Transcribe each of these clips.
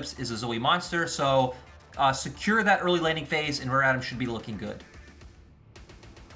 Eclipse is a Zoe monster, so secure that early laning phase, and Rare Adam should be looking good.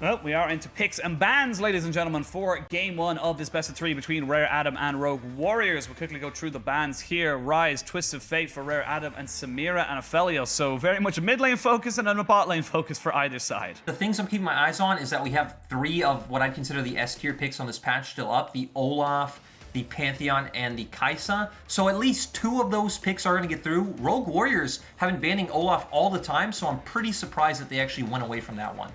Well, we are into picks and bans, ladies and gentlemen, for game one of this best of three between Rare Adam and Rogue Warriors. We'll quickly go through the bans here. Rise, Twist of Fate for Rare Adam, and Samira and Ophelia. So very much a mid lane focus and a bot lane focus for either side. The things I'm keeping my eyes on is that we have 3 of what I'd consider the S tier picks on this patch still up. The Olaf, the Pantheon, and the Kai'Sa. So at least 2 of those picks are going to get through. Rogue Warriors have been banning Olaf all the time, so I'm pretty surprised that they actually went away from that one.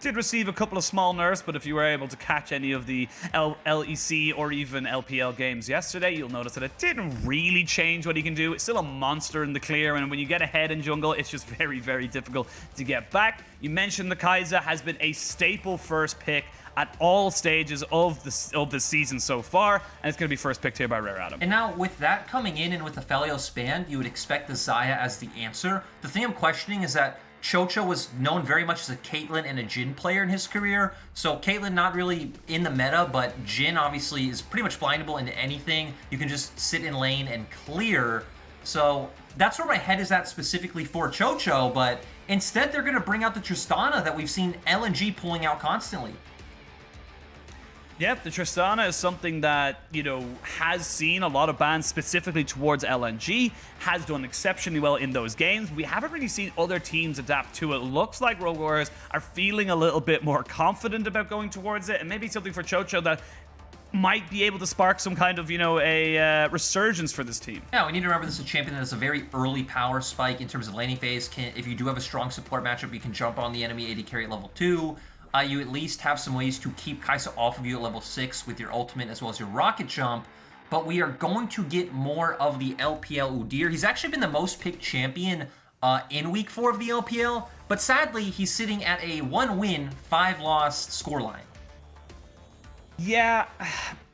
Did receive a couple of small nerfs, but if you were able to catch any of the LEC or even LPL games yesterday, you'll notice that it didn't really change what he can do. It's still a monster in the clear, and when you get ahead in jungle, it's just very, very difficult to get back. You mentioned the Kai'Sa has been a staple first pick at all stages of the season so far, and it's going to be first picked here by Rare Adam. And now, with that coming in and with the Felio span, you would expect the Xayah as the answer. The thing I'm questioning is that Chocho was known very much as a Caitlyn and a Jhin player in his career. So Caitlyn not really in the meta, but Jhin obviously is pretty much blindable into anything. You can just sit in lane and clear. So that's where my head is at specifically for Chocho, but instead they're going to bring out the Tristana that we've seen LNG pulling out constantly. Yep, the Tristana is something that, you know, has seen a lot of bans specifically towards LNG, has done exceptionally well in those games. We haven't really seen other teams adapt to it. Looks like Rogue Warriors are feeling a little bit more confident about going towards it, and maybe something for Chocho that might be able to spark some kind of, you know, a resurgence for this team. Yeah, we need to remember this is a champion that has a very early power spike in terms of laning phase. If you do have a strong support matchup, you can jump on the enemy AD carry at level 2. You at least have some ways to keep Kai'Sa off of you at level 6 with your ultimate as well as your rocket jump. But we are going to get more of the LPL Udyr. He's actually been the most picked champion in week 4 of the LPL. But sadly, he's sitting at a 1-win, 5-loss scoreline. Yeah,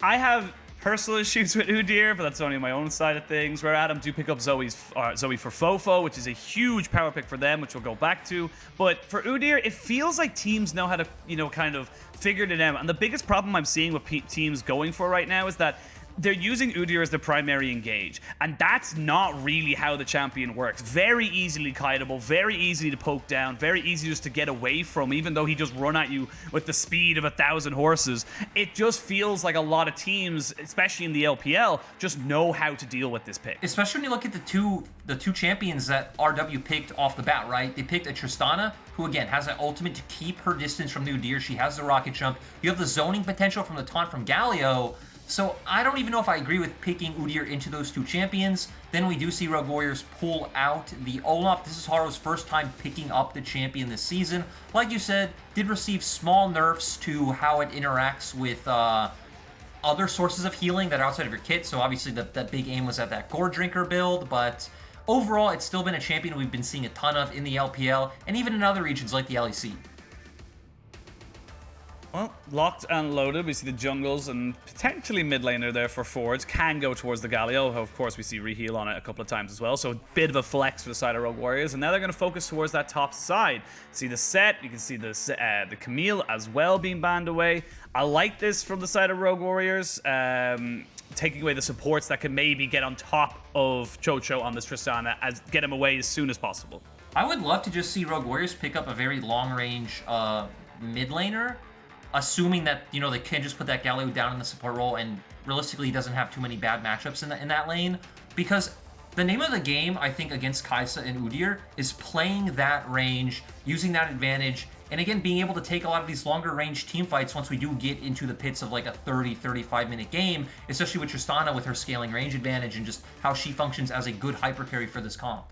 I have personal issues with Udyr, but that's only my own side of things. Rare Adam do pick up Zoe for Fofo, which is a huge power pick for them, which we'll go back to. But for Udyr, it feels like teams know how to, you know, kind of figure it out. And the biggest problem I'm seeing with teams going for right now is that they're using Udyr as the primary engage, and that's not really how the champion works. Very easily kiteable, very easy to poke down, very easy just to get away from, even though he just run at you with the speed of 1,000 horses. It just feels like a lot of teams, especially in the LPL, just know how to deal with this pick. Especially when you look at the two champions that RW picked off the bat, right? They picked a Tristana, who again has an ultimate to keep her distance from the Udyr. She has the rocket jump. You have the zoning potential from the taunt from Galio. So I don't even know if I agree with picking Udyr into those 2 champions. Then we do see Rogue Warriors pull out the Olaf. This is Haru's first time picking up the champion this season. Like you said, did receive small nerfs to how it interacts with other sources of healing that are outside of your kit. So obviously that big aim was at that Gore Drinker build, but overall it's still been a champion we've been seeing a ton of in the LPL and even in other regions like the LEC. Well, locked and loaded. We see the jungles and potentially mid laner there for forwards. Can go towards the Galio. Of course, we see reheal on it a couple of times as well. So a bit of a flex for the side of Rogue Warriors. And now they're going to focus towards that top side. See the set. You can see the Camille as well being banned away. I like this from the side of Rogue Warriors. Taking away the supports that can maybe get on top of Chocho on this Tristana, as get him away as soon as possible. I would love to just see Rogue Warriors pick up a very long-range mid laner, assuming that, you know, they can just put that Galio down in the support role and realistically he doesn't have too many bad matchups in that lane. Because the name of the game, I think, against Kai'Sa and Udyr is playing that range, using that advantage, and again, being able to take a lot of these longer range team fights once we do get into the pits of like a 30-35 minute game, especially with Tristana with her scaling range advantage and just how she functions as a good hyper carry for this comp.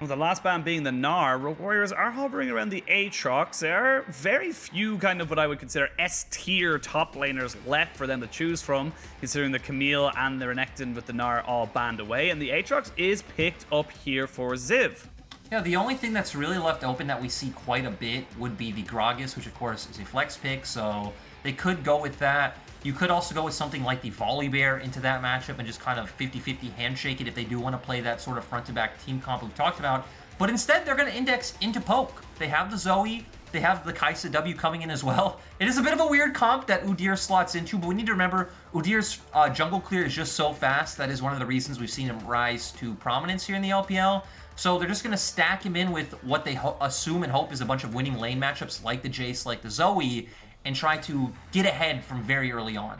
With the last ban being the Gnar, Rogue Warriors are hovering around the Aatrox. There are very few kind of what I would consider S-tier top laners left for them to choose from, considering the Camille and the Renekton with the Gnar all banned away, and the Aatrox is picked up here for Ziv. Yeah, the only thing that's really left open that we see quite a bit would be the Gragas, which of course is a flex pick, so they could go with that. You could also go with something like the Volibear into that matchup and just kind of 50-50 handshake it if they do want to play that sort of front-to-back team comp we've talked about. But instead, they're going to index into poke. They have the Zoe. They have the Kai'Sa W coming in as well. It is a bit of a weird comp that Udyr slots into, but we need to remember Udyr's jungle clear is just so fast. That is one of the reasons we've seen him rise to prominence here in the LPL. So they're just going to stack him in with what they assume and hope is a bunch of winning lane matchups like the Jace, like the Zoe, and try to get ahead from very early on.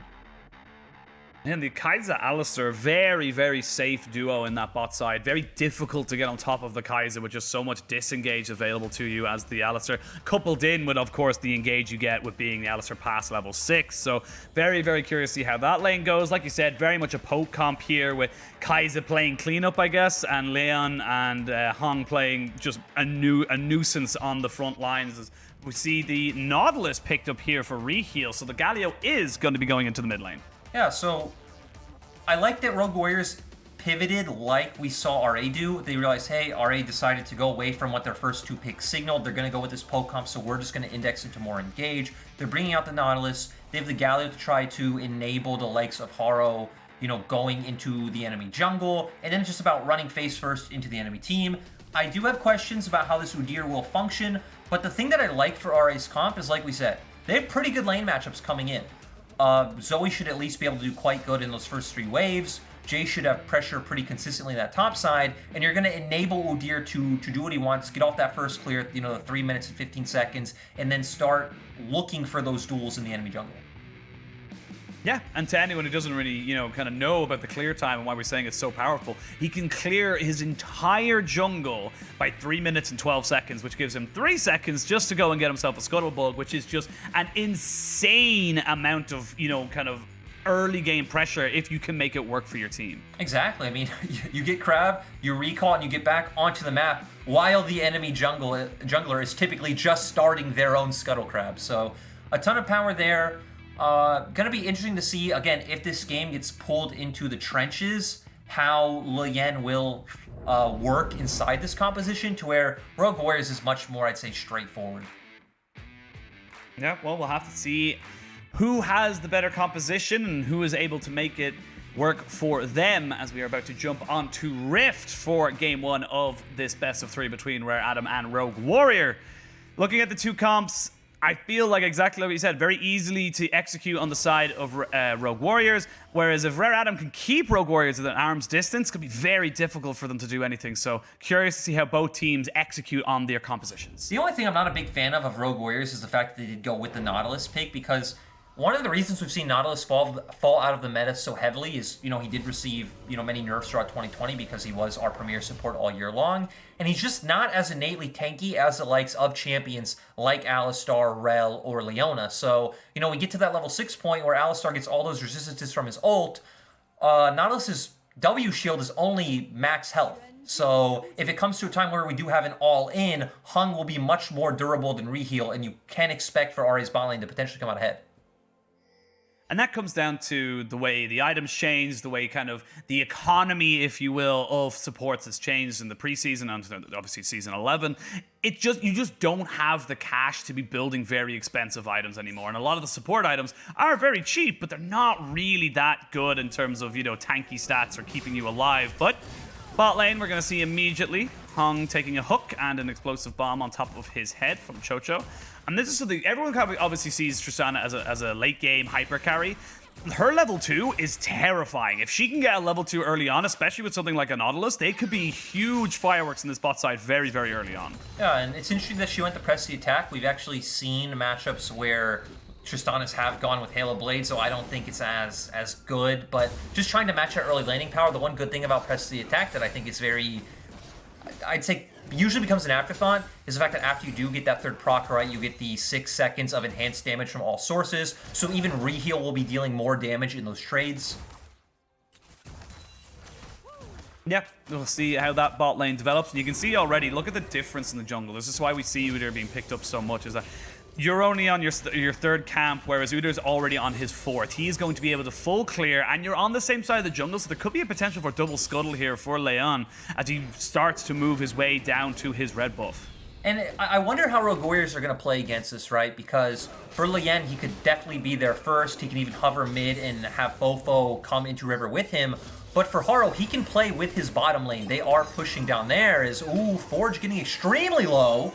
And the Kai'Sa Alistar, very, very safe duo in that bot side. Very difficult to get on top of the Kai'Sa with just so much disengage available to you as the Alistar. Coupled in with, of course, the engage you get with being the Alistar past level 6. So very, very curious to see how that lane goes. Like you said, very much a poke comp here with Kai'Sa playing cleanup, I guess, and Leon and Hong playing just a nuisance on the front lines. As we see the Nautilus picked up here for reheal. So the Galio is going to be going into the mid lane. Yeah, so I like that Rogue Warriors pivoted like we saw RA do. They realized, hey, RA decided to go away from what their first 2 picks signaled. They're going to go with this poke comp, so we're just going to index into more engage. They're bringing out the Nautilus. They have the Galio to try to enable the likes of Haro, you know, going into the enemy jungle, and then it's just about running face first into the enemy team. I do have questions about how this Udyr will function, but the thing that I like for RA's comp is, like we said, they have pretty good lane matchups coming in. Zoe should at least be able to do quite good in those first 3 waves. Jay should have pressure pretty consistently in that top side, and you're going to enable Udyr to do what he wants, get off that first clear, you know, the 3 minutes and 15 seconds, and then start looking for those duels in the enemy jungle. Yeah, and to anyone who doesn't really, you know, kind of know about the clear time and why we're saying it's so powerful, he can clear his entire jungle by 3 minutes and 12 seconds, which gives him 3 seconds just to go and get himself a Scuttlebug, which is just an insane amount of, you know, kind of early game pressure if you can make it work for your team. Exactly. I mean, you get Crab, you recall, and you get back onto the map while the enemy jungler is typically just starting their own Scuttle Crab. So a ton of power there. Gonna be interesting to see, again, if this game gets pulled into the trenches, how Lian will work inside this composition, to where Rogue Warriors is much more, I'd say, straightforward. Yeah, well, we'll have to see who has the better composition and who is able to make it work for them, as we are about to jump onto Rift for game 1 of this best of 3 between Rare Adam and Rogue Warrior. Looking at the 2 comps, I feel like exactly what you said, very easily to execute on the side of Rogue Warriors, whereas if Rare Adam can keep Rogue Warriors at an arm's distance, it could be very difficult for them to do anything. So curious to see how both teams execute on their compositions. The only thing I'm not a big fan of Rogue Warriors is the fact that they did go with the Nautilus pick, because one of the reasons we've seen Nautilus fall out of the meta so heavily is, you know, he did receive, you know, many nerfs throughout 2020 because he was our premier support all year long, and he's just not as innately tanky as the likes of champions like Alistar, Rel, or Leona. So, you know, we get to that level 6 point where Alistar gets all those resistances from his ult. Nautilus's W shield is only max health. So if it comes to a time where we do have an all-in, Hung will be much more durable than Reheal, and you can expect for Ari's bot lane to potentially come out ahead. And that comes down to the way the items change, the way kind of the economy, if you will, of supports has changed in the preseason and obviously season 11. You just don't have the cash to be building very expensive items anymore. And a lot of the support items are very cheap, but they're not really that good in terms of, you know, tanky stats or keeping you alive. But bot lane, we're going to see immediately Hung taking a hook and an explosive bomb on top of his head from Chocho. And this is something everyone obviously sees Tristana as a late game hyper carry. Her level 2 is terrifying. If she can get a level 2 early on, especially with something like a Nautilus, they could be huge fireworks in this bot side very, very early on. Yeah, and it's interesting that she went to press the attack. We've actually seen matchups where Tristanas have gone with Halo Blade, so I don't think it's as good. But just trying to match that early laning power, the one good thing about press the attack that I think is very, I'd say, usually becomes an afterthought is the fact that after you do get that third proc, right, you get the 6 seconds of enhanced damage from all sources, so even Reheal will be dealing more damage in those trades. Yeah, we'll see how that bot lane develops. And you can see already, look at the difference in the jungle. This is why we see Udyr being picked up so much, is that you're only on your third camp, whereas Udyr's already on his 4th. He's going to be able to full clear, and you're on the same side of the jungle, so there could be a potential for double scuttle here for Leon as he starts to move his way down to his red buff. And I wonder how Rogue Warriors are going to play against this, right? Because for Lian, he could definitely be there first. He can even hover mid and have Fofo come into river with him. But for Haro, he can play with his bottom lane. They are pushing down there. Forge getting extremely low.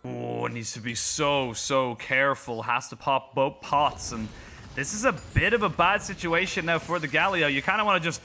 Ooh, everyone needs to be so careful. Has to pop both pots, and this is a bit of a bad situation now for the Galio. You kind of want to just,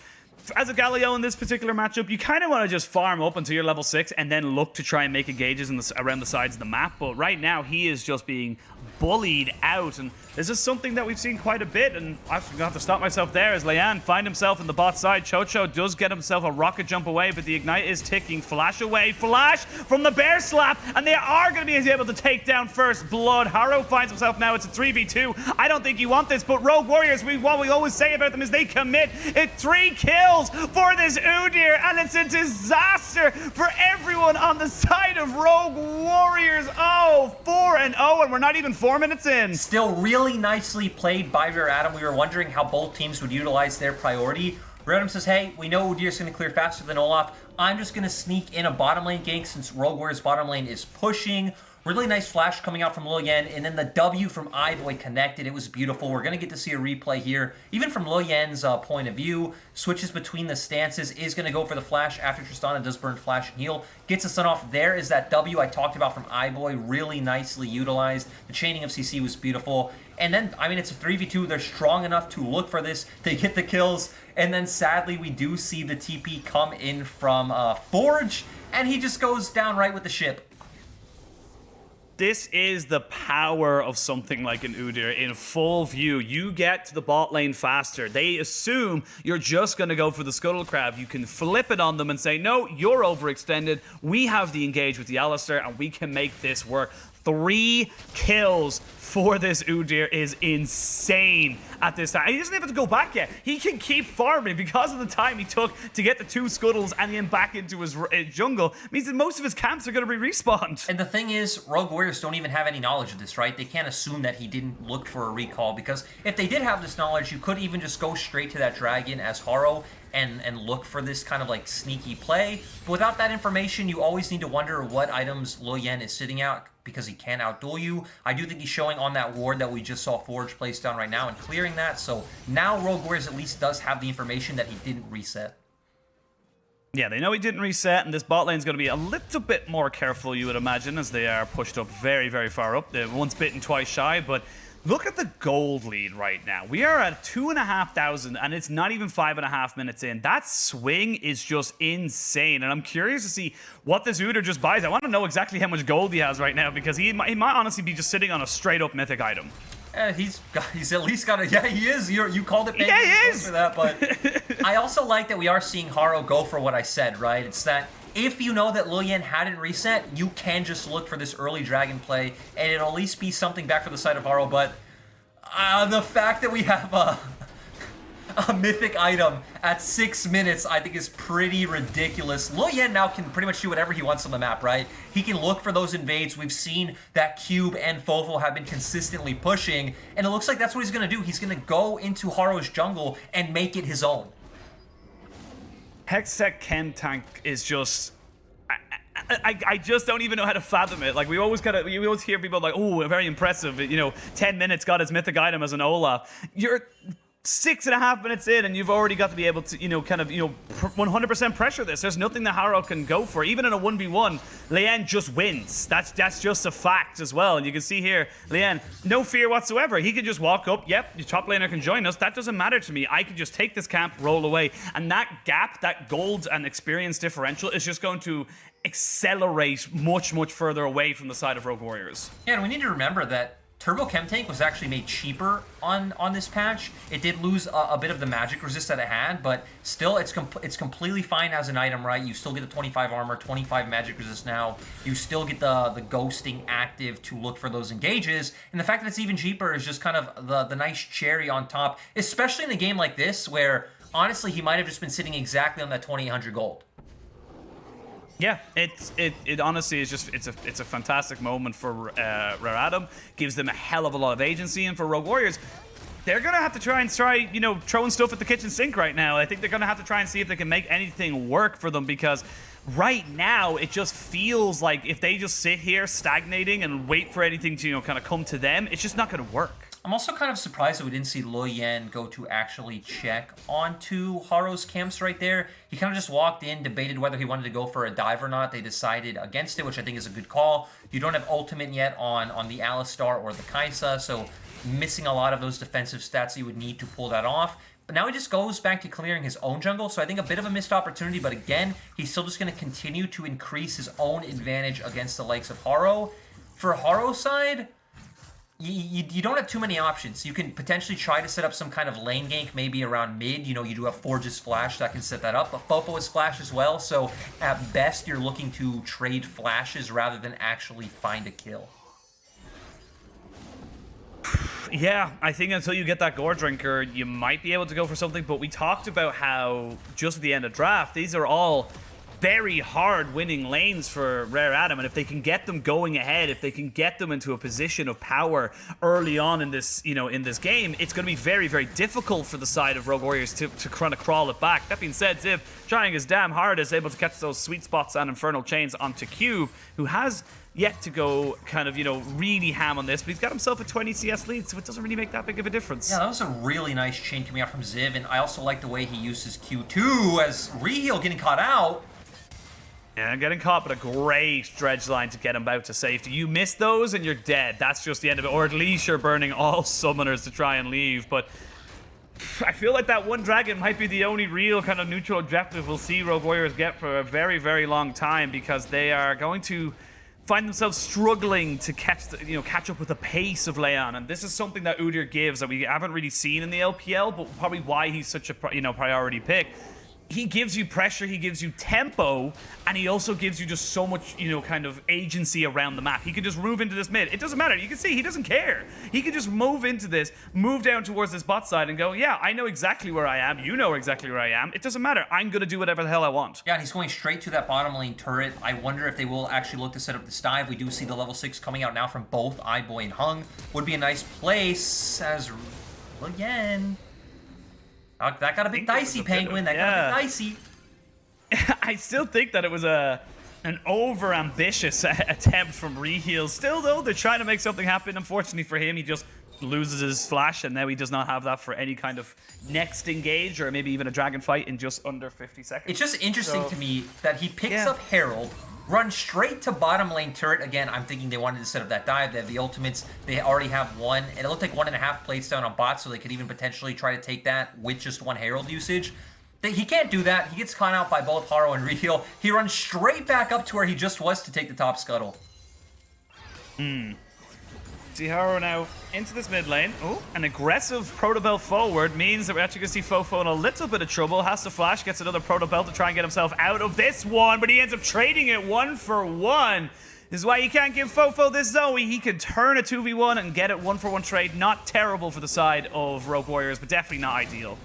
as a Galio in this particular matchup, you kind of want to just farm up until you're level 6 and then look to try and make engages around the sides of the map. But right now, he is just being bullied out, and this is something that we've seen quite a bit, and I've got to stop myself there as Leanne find himself in the bot side. Chocho does get himself a rocket jump away, but the Ignite is ticking. Flash away, Flash from the bear slap, and they are going to be able to take down first blood. Haro finds himself now, it's a 3v2. I don't think you want this, but Rogue Warriors, what we always say about them is they commit. It's 3 kills for this Udyr, and it's a disaster for everyone on the side of Rogue Warriors. Oh, 4-0, and we're not even 4 minutes in. Still really nicely played by Rare Adam. We were wondering how both teams would utilize their priority. Rare Adam says, hey, we know Udyr's going to clear faster than Olaf. I'm just going to sneak in a bottom lane gank since Rogue Warriors bottom lane is pushing. Really nice flash coming out from Loyen, and then the W from iBoy connected. It was beautiful. We're going to get to see a replay here. Even from Loyen's point of view, switches between the stances, is going to go for the flash after Tristana does burn flash and heal. Gets the stun off. There is that W I talked about from iBoy, really nicely utilized. The chaining of CC was beautiful. And then, I mean, it's a 3v2. They're strong enough to look for this. They get the kills. And then, sadly, we do see the TP come in from Forge, and he just goes down right with the ship. This is the power of something like an Udyr in full view. You get to the bot lane faster. They assume you're just going to go for the Scuttle Crab. You can flip it on them and say, no, you're overextended. We have the engage with the Alistair, and we can make this work. 3 kills for this Udyr is insane at this time. He doesn't have to go back yet. He can keep farming because of the time he took to get the 2 Scuttles and then back into his jungle. It means that most of his camps are going to be respawned. And the thing is, Rogue Warriors don't even have any knowledge of this, right? They can't assume that he didn't look for a recall, because if they did have this knowledge, you could even just go straight to that dragon as Haro and look for this kind of like sneaky play. But without that information, you always need to wonder what items Loyen is sitting out, because he can outduel you. I do think he's showing on that ward that we just saw Forge place down right now and clearing that. So now Rogue Warriors at least does have the information that he didn't reset. Yeah, they know he didn't reset, and this bot lane's going to be a little bit more careful, you would imagine, as they are pushed up very far up. They're once bitten, twice shy, but look at the gold lead right now. We are at 2,500, and it's not even 5.5 minutes in. That swing is just insane, and I'm curious to see what this Udyr just buys. I want to know exactly how much gold he has right now, because he might honestly be just sitting on a straight-up mythic item. He's at least got a... Yeah, he is. You called it. Yeah, he is. For that, but I also like that we are seeing Haro go for what I said, right? It's that if you know that Lilian hadn't reset, you can just look for this early dragon play, and it'll at least be something back for the side of Haro. But the fact that we have a mythic item at 6 minutes, I think is pretty ridiculous. Lilian now can pretty much do whatever he wants on the map, right? He can look for those invades. We've seen that Cube and Fofo have been consistently pushing, and it looks like that's what he's going to do. He's going to go into Haro's jungle and make it his own. Hextech Chem Tank is just... I just don't even know how to fathom it. Like, we always hear people like, oh, very impressive, 10 minutes got his mythic item as an Olaf. You're 6.5 minutes in, and you've already got to be able to, 100% pressure this. There's nothing that Haro can go for. Even in a 1v1, Leanne just wins. That's just a fact as well. And you can see here, Leanne, no fear whatsoever. He can just walk up. Yep, your top laner can join us. That doesn't matter to me. I can just take this camp, roll away. And that gap, that gold and experience differential is just going to accelerate much further away from the side of Rogue Warriors. Yeah, and we need to remember that Turbo Chem Tank was actually made cheaper on this patch. It did lose a bit of the magic resist that it had, but still it's completely fine as an item, right? You still get the 25 armor, 25 magic resist now. You still get the ghosting active to look for those engages. And the fact that it's even cheaper is just kind of the nice cherry on top, especially in a game like this where, honestly, he might have just been sitting exactly on that 2,800 gold. Yeah, it honestly is just it's a fantastic moment for Rare Adam. Gives them a hell of a lot of agency, and for Rogue Warriors, they're gonna have to try throwing stuff at the kitchen sink right now. I think they're gonna have to try and see if they can make anything work for them, because right now it just feels like if they just sit here stagnating and wait for anything to kind of come to them, it's just not gonna work. I'm also kind of surprised that we didn't see Lo Yan go to actually check onto Haro's camps right there. He kind of just walked in, debated whether he wanted to go for a dive or not. They decided against it, which I think is a good call. You don't have ultimate yet on the Alistar or the Kai'Sa, so missing a lot of those defensive stats you would need to pull that off. But now he just goes back to clearing his own jungle, so I think a bit of a missed opportunity, but again, he's still just going to continue to increase his own advantage against the likes of Haro. For Haro's side, you don't have too many options. You can potentially try to set up some kind of lane gank, maybe around mid. You know, you do have Forge's Flash that can set that up, but Fofo has Flash as well, so at best, you're looking to trade flashes rather than actually find a kill. Yeah, I think until you get that Gore Drinker, you might be able to go for something, but we talked about how just at the end of draft, these are all very hard winning lanes for Rare Adam, and if they can get them going ahead, if they can get them into a position of power early on in this, in this game, it's going to be very, very difficult for the side of Rogue Warriors to kind of crawl it back. That being said, Ziv, trying his damn hardest, able to catch those sweet spots and Infernal Chains onto Cube, who has yet to go kind of, really ham on this, but he's got himself a 20 CS lead, so it doesn't really make that big of a difference. Yeah, that was a really nice chain coming out from Ziv, and I also like the way he uses Q2 as Reheal getting caught out. Yeah, getting caught, but a great dredge line to get him out to safety. You miss those and you're dead. That's just the end of it. Or at least you're burning all summoners to try and leave. But I feel like that one dragon might be the only real kind of neutral objective we'll see Rogue Warriors get for a very, very long time, because they are going to find themselves struggling to catch up with the pace of Leon, and this is something that Udyr gives that we haven't really seen in the LPL, but probably why he's such a priority pick. He gives you pressure, he gives you tempo, and he also gives you just so much, kind of agency around the map. He can just move into this mid. It doesn't matter. You can see he doesn't care. He can just move into this, move down towards this bot side and go, yeah, I know exactly where I am. You know exactly where I am. It doesn't matter. I'm going to do whatever the hell I want. Yeah, and he's going straight to that bottom lane turret. I wonder if they will actually look to set up this dive. We do see the level 6 coming out now from both iBoy and Hung. Would be a nice place as, again... that got a bit dicey, Penguin. That got a bit dicey. I still think that it was an over-ambitious attempt from Reheal. Still, though, they're trying to make something happen. Unfortunately for him, he just loses his flash, and now he does not have that for any kind of next engage or maybe even a dragon fight in just under 50 seconds. It's just interesting to me that he picks up Herald, runs straight to bottom lane turret. Again, I'm thinking they wanted to set up that dive. They have the ultimates. They already have one. And it looked like 1.5 plates down on bot, so they could even potentially try to take that with just one Herald usage. He can't do that. He gets caught out by both Haro and Reheal. He runs straight back up to where he just was to take the top scuttle. See Haro now into this mid lane. Oh, an aggressive Protobell forward means that we're actually going to see Fofo in a little bit of trouble. Has to flash, gets another Protobell to try and get himself out of this one, but he ends up trading it 1-for-1. This is why you can't give Fofo this Zoe. He can turn a 2v1 and get it 1-for-1 trade. Not terrible for the side of Rogue Warriors, but definitely not ideal.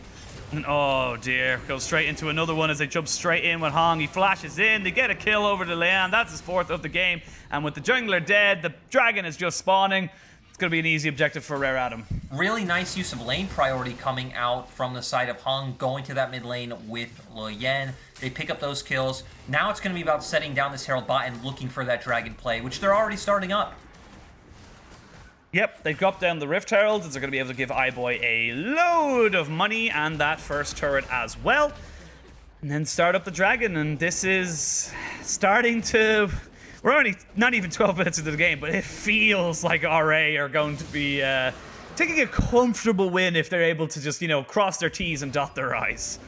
And oh dear, goes straight into another one as they jump straight in with Hong. He flashes in, they get a kill over to Leon. That's his 4th of the game. And with the jungler dead, the dragon is just spawning. It's going to be an easy objective for Rare Adam. Really nice use of lane priority coming out from the side of Hung, going to that mid lane with Lo Yan. They pick up those kills. Now it's going to be about setting down this Herald bot and looking for that dragon play, which they're already starting up. Yep, they've dropped down the Rift Heralds, and they're going to be able to give iBoy a load of money and that first turret as well. And then start up the dragon, and this is starting to... We're only not even 12 minutes into the game, but it feels like RA are going to be taking a comfortable win if they're able to just, cross their T's and dot their I's.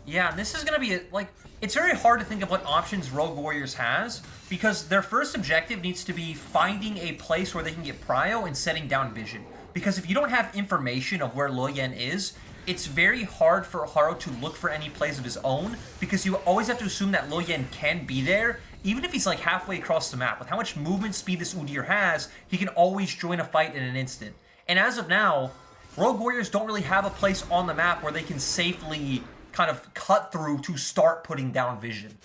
Yeah, this is going to be, it's very hard to think of what options Rogue Warriors has, because their first objective needs to be finding a place where they can get prio and setting down vision. Because if you don't have information of where Lo Yan is, it's very hard for Haro to look for any plays of his own, because you always have to assume that Lo Yan can be there, even if he's halfway across the map. With how much movement speed this Udyr has, he can always join a fight in an instant. And as of now, Rogue Warriors don't really have a place on the map where they can safely kind of cut through to start putting down vision.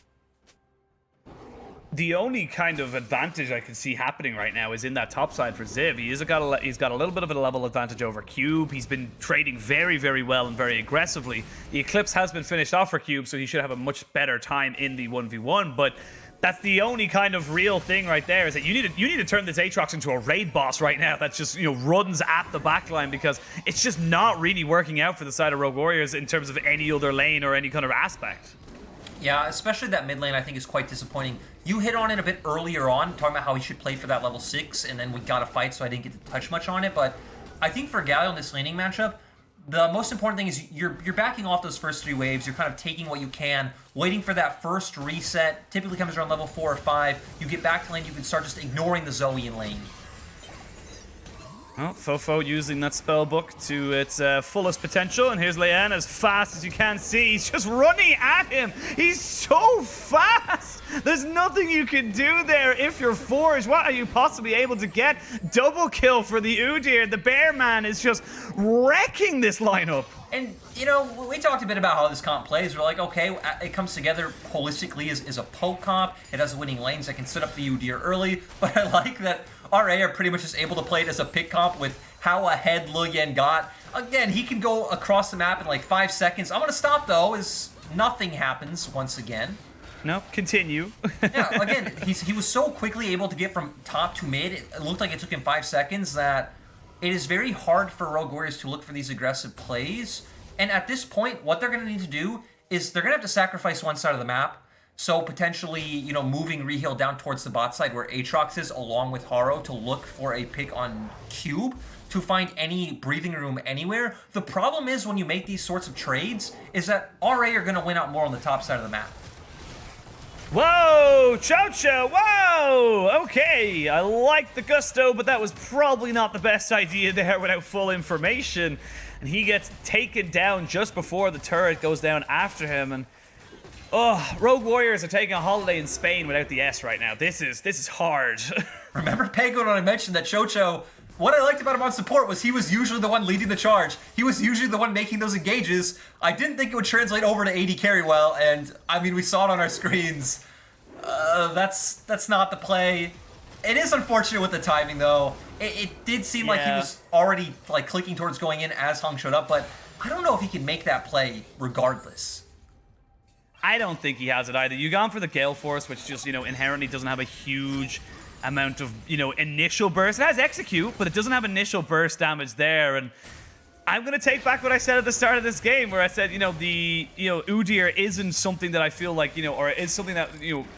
The only kind of advantage I can see happening right now is in that top side for Ziv. He's got a little bit of a level advantage over Cube. He's been trading very, very well and very aggressively. The Eclipse has been finished off for Cube, so he should have a much better time in the 1v1, but That's the only kind of real thing right there, is that you need to turn this Aatrox into a raid boss right now that just, runs at the backline, because it's just not really working out for the side of Rogue Warriors in terms of any other lane or any kind of aspect. Yeah, especially that mid lane I think is quite disappointing. You hit on it a bit earlier on, talking about how he should play for that level 6, and then we got a fight, so I didn't get to touch much on it, but I think for Galio in this laning matchup, the most important thing is you're backing off those first 3 waves. You're kind of taking what you can, waiting for that first reset. Typically comes around level 4 or 5. You get back to lane, you can start just ignoring the Zoe in lane. Well, Fofo using that spell book to its fullest potential, and here's Leanne as fast as you can see. He's just running at him. He's so fast. There's nothing you can do there if you're Forge. What are you possibly able to get? Double kill for the Udyr. The Bear Man is just wrecking this lineup. And, we talked a bit about how this comp plays. We're like, okay, it comes together holistically as a poke comp. It has winning lanes that can set up the Udyr early. But I like that RA are pretty much just able to play it as a pick comp with how ahead Luyen got. Again, he can go across the map in like 5 seconds. I'm going to stop, though, as nothing happens once again. No, continue. Yeah, again, he was so quickly able to get from top to mid. It looked like it took him 5 seconds that it is very hard for Rogue Warriors to look for these aggressive plays. And at this point, what they're going to need to do is they're going to have to sacrifice one side of the map. So potentially, moving Reheal down towards the bot side where Aatrox is, along with Haro, to look for a pick on Cube to find any breathing room anywhere. The problem is when you make these sorts of trades is that RA are going to win out more on the top side of the map. Whoa, Chocha, whoa! Okay, I like the gusto, but that was probably not the best idea there without full information. And he gets taken down just before the turret goes down after him. And Rogue Warriors are taking a holiday in Spain without the S right now. This is hard. Remember Pego when I mentioned that Chocho, what I liked about him on support was he was usually the one leading the charge. He was usually the one making those engages. I didn't think it would translate over to AD carry well, and I mean, we saw it on our screens. That's not the play. It is unfortunate with the timing, though. It did seem like he was already clicking towards going in as Hung showed up, but I don't know if he can make that play regardless. I don't think he has it either. You gone for the Gale Force, which just, inherently doesn't have a huge amount of, initial burst. It has execute, but it doesn't have initial burst damage there. And I'm going to take back what I said at the start of this game, where I said, Udyr isn't something that I feel like, or is something that,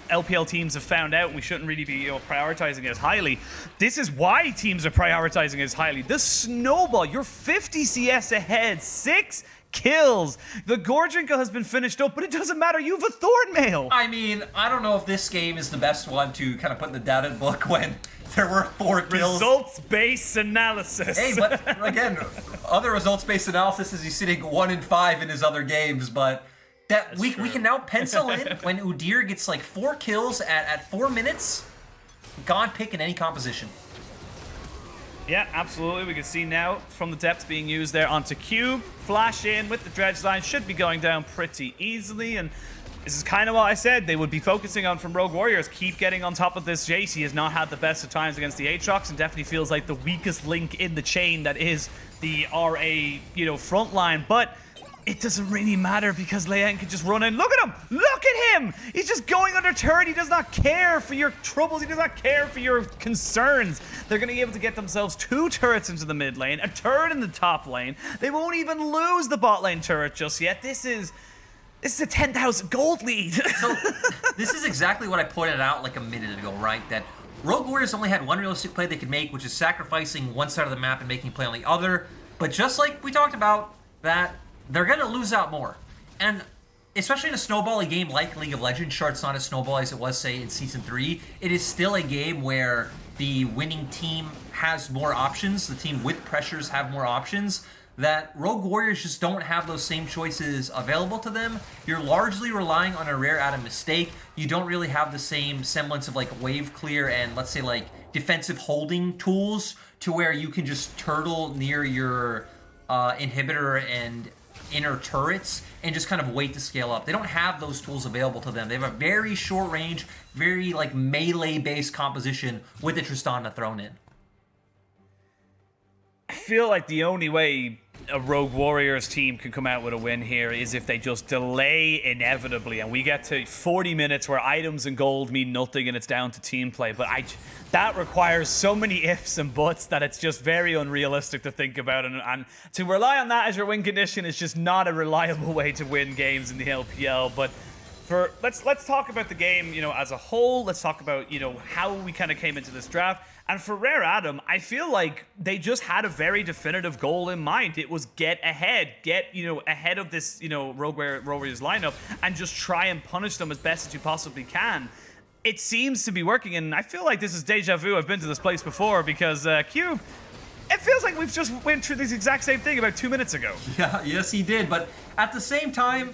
LPL teams have found out and we shouldn't really be, prioritizing as highly. This is why teams are prioritizing as highly. The snowball, you're 50 CS ahead, 6 kills. The Gorginka has been finished up, but it doesn't matter. You have a Thornmail. I mean, I don't know if this game is the best one to kind of put in the data book when there were 4 kills. Results-based analysis. Hey, but again, other results-based analysis is he's sitting 1 in 5 in his other games, but that we can now pencil in when Udyr gets 4 kills at 4 minutes. God pick in any composition. Yeah, absolutely. We can see now from the depths being used there onto Cube. Flash in with the dredge line. Should be going down pretty easily. And this is kind of what I said they would be focusing on from Rogue Warriors. Keep getting on top of this Jace. He has not had the best of times against the Aatrox and definitely feels like the weakest link in the chain that is the RA, front line. But it doesn't really matter because Leanne can just run in. Look at him! Look at him! He's just going under turret. He does not care for your troubles. He does not care for your concerns. They're going to be able to get themselves 2 turrets into the mid lane, a turret in the top lane. They won't even lose the bot lane turret just yet. This is a 10,000 gold lead. So this is exactly what I pointed out a minute ago, right? That Rogue Warriors only had one realistic play they could make, which is sacrificing one side of the map and making a play on the other. But just like we talked about, that they're going to lose out more. And especially in a snowbally game like League of Legends, sure, it's not as snowball as it was, say, in Season 3. It is still a game where the winning team has more options. The team with pressures have more options. That Rogue Warriors just don't have those same choices available to them. You're largely relying on a rare out of mistake. You don't really have the same semblance of wave clear and, let's say, defensive holding tools to where you can just turtle near your inhibitor and inner turrets and just kind of wait to scale up. They don't have those tools available to them. They have a very short range, very melee-based composition with the Tristana thrown in. I feel like the only way a Rogue Warriors team can come out with a win here is if they just delay inevitably and we get to 40 minutes where items and gold mean nothing and it's down to team play. But that requires so many ifs and buts that it's just very unrealistic to think about. And to rely on that as your win condition is just not a reliable way to win games in the LPL. But let's talk about the game, as a whole. Let's talk about, how we kind of came into this draft. And for Rare Adam, I feel like they just had a very definitive goal in mind. It was get ahead of this, Rogue Warriors lineup and just try and punish them as best as you possibly can. It seems to be working, and I feel like this is deja vu. I've been to this place before because Cube, it feels like we've just went through this exact same thing about 2 minutes ago. Yeah, yes, he did. But at the same time,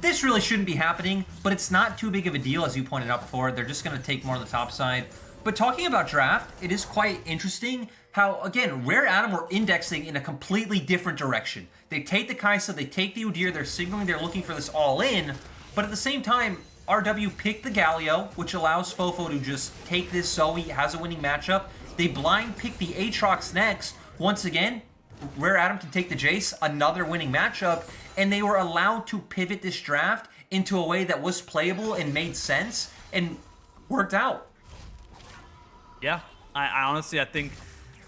this really shouldn't be happening, but it's not too big of a deal, as you pointed out before. They're just going to take more on the top side. But talking about draft, it is quite interesting how, again, Rare Adam were indexing in a completely different direction. They take the Kai'Sa, they take the Udyr, they're signaling they're looking for this all-in, but at the same time, RW picked the Galio, which allows Fofo to just take this Zoe, has a winning matchup. They blind pick the Aatrox next. Once again, Rare Adam can take the Jace, another winning matchup, and they were allowed to pivot this draft into a way that was playable and made sense and worked out. Yeah, I honestly, I think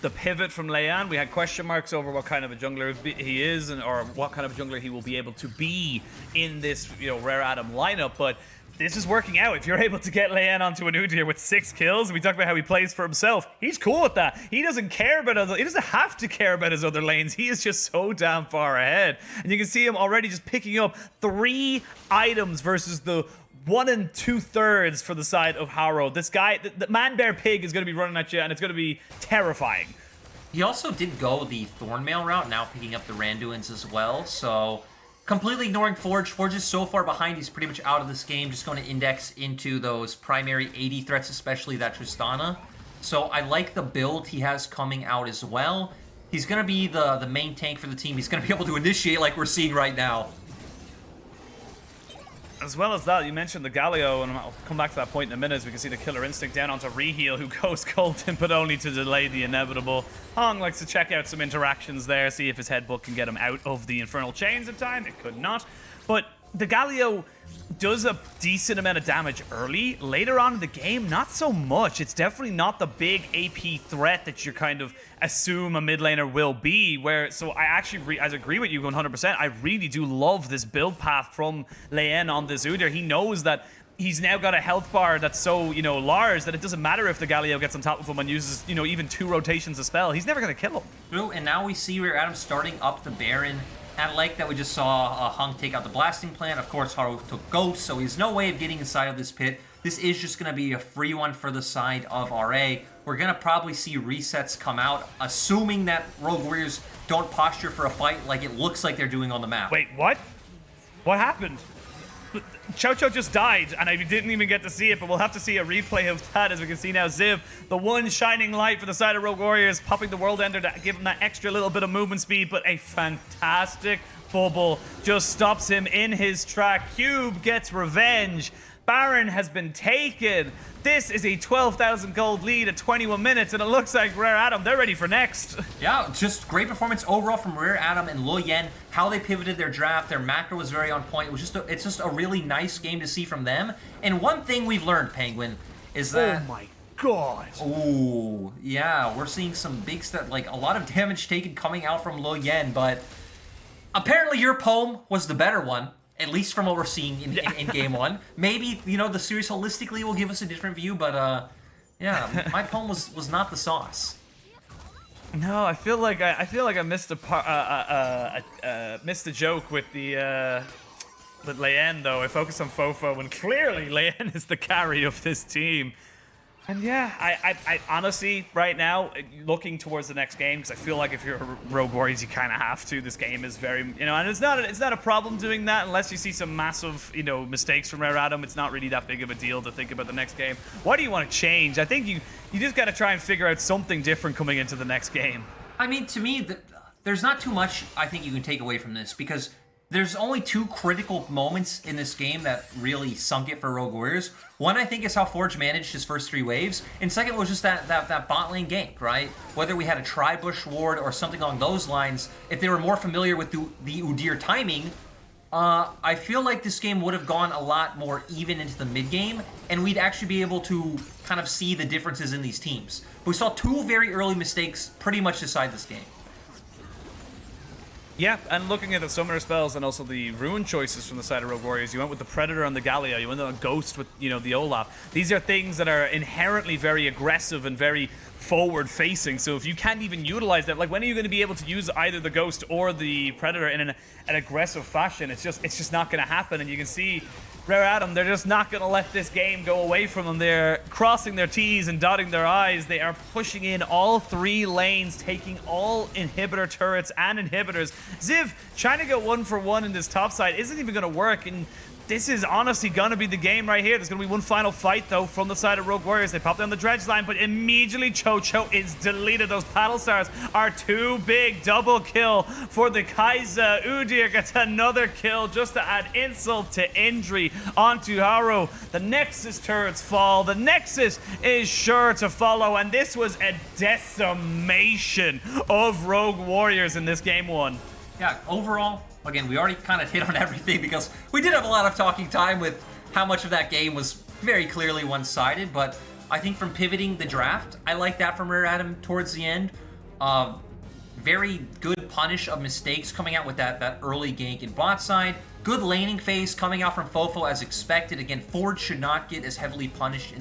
the pivot from Leyan, we had question marks over what kind of a jungler he is or what kind of jungler he will be able to be in this, Rare Adam lineup, but this is working out. If you're able to get Leyan onto an Udyr with 6 kills, we talked about how he plays for himself. He's cool with that. He doesn't care about he doesn't have to care about his other lanes. He is just so damn far ahead. And you can see him already just picking up 3 items versus the 1 2/3 for the side of Harrow. This guy, the Man Bear Pig, is going to be running at you, and it's going to be terrifying. He also did go the Thornmail route, now picking up the Randuins as well, so completely ignoring Forge. Forge is so far behind, he's pretty much out of this game, just going to index into those primary 80 threats, especially that Tristana. So I like the build he has coming out as well. He's going to be the main tank for the team. He's going to be able to initiate like we're seeing right now. As well as that, you mentioned the Galio, and I'll come back to that point in a minute as we can see the Killer Instinct down onto Reheal, who goes golden, but only to delay the inevitable. Hong likes to check out some interactions there, see if his headbutt can get him out of the Infernal Chains in time. It could not. But the Galio does a decent amount of damage early. Later on in the game, not so much. It's definitely not the big AP threat that you kind of assume a mid laner will be. So I actually, I agree with you 100%. I really do love this build path from Leyan on this Udyr. He knows that he's now got a health bar that's so, large that it doesn't matter if the Galio gets on top of him and uses, even 2 rotations a spell. He's never going to kill him. True, and now we see Rare Adam starting up the Baron. I like that we just saw Hung take out the blasting plant. Of course, Haru took Ghost, so he's no way of getting inside of this pit. This is just going to be a free one for the side of RA. We're going to probably see resets come out, assuming that Rogue Warriors don't posture for a fight like it looks like they're doing on the map. Wait, what? What happened? Chow Chow just died, and I didn't even get to see it, but we'll have to see a replay of that. As we can see now, Ziv, the one shining light for the side of Rogue Warriors, popping the World Ender to give him that extra little bit of movement speed, but a fantastic bubble just stops him in his track. Cube gets revenge. Baron has been taken. This is a 12,000 gold lead at 21 minutes, and it looks like Rare Adam, they're ready for next. Yeah, just great performance overall from Rare Adam and Lo Yen. How they pivoted their draft, their macro was very on point. It's just a really nice game to see from them. And one thing we've learned, Penguin, is that... Oh my god. Ooh, yeah, we're seeing some big stuff, like a lot of damage taken coming out from Lo Yen, but apparently your poem was the better one. At least from what we're seeing in Game 1. Maybe, the series holistically will give us a different view, but, yeah, my poem was not the sauce. No, I feel like I missed missed a joke with the with Leyan, though. I focused on Fofo, and clearly Leyan is the carry of this team. And yeah, I honestly, right now, looking towards the next game, because I feel like if you're Rogue Warriors, you kind of have to. This game is very, and it's not a problem doing that unless you see some massive, mistakes from Rare Adam. It's not really that big of a deal to think about the next game. What do you want to change? I think you just got to try and figure out something different coming into the next game. I mean, to me, there's not too much I think you can take away from this, because There's only two critical moments in this game that really sunk it for Rogue Warriors. One, I think, is how Forge managed his first 3 waves, and second was just that bot lane gank, right? Whether we had a tri-bush ward or something along those lines, if they were more familiar with the Udyr timing, I feel like this game would have gone a lot more even into the mid game, and we'd actually be able to kind of see the differences in these teams. But we saw 2 very early mistakes pretty much decide this game. Yeah, and looking at the summoner spells and also the rune choices from the side of Rogue Warriors, you went with the Predator on the Galio, you went on Ghost with, you know, the Olaf. These are things that are inherently very aggressive and very forward-facing, so if you can't even utilize that, like, when are you going to be able to use either the Ghost or the Predator in an aggressive fashion? It's just not going to happen, and you can see Rare Adam, they're just not going to let this game go away from them. They're crossing their T's and dotting their I's. They are pushing in all 3 lanes, taking all inhibitor turrets and inhibitors. Ziv trying to go 1 for 1 in this top side isn't even going to work, and this is honestly going to be the game right here. There's going to be one final fight, though, from the side of Rogue Warriors. They pop down the dredge line, but immediately Cho-Cho is deleted. Those paddle stars are too big. Double kill for the Kai'Sa. Udyr gets another kill just to add insult to injury onto Haru. The Nexus turrets fall. The Nexus is sure to follow, and this was a decimation of Rogue Warriors in this game 1. Yeah, overall, again, we already kind of hit on everything because we did have a lot of talking time with how much of that game was very clearly one-sided, but I think from pivoting the draft, I like that from Rare Adam towards the end. Very good punish of mistakes coming out with that early gank in bot side. Good laning phase coming out from Fofo as expected. Again, Forge should not get as heavily punished in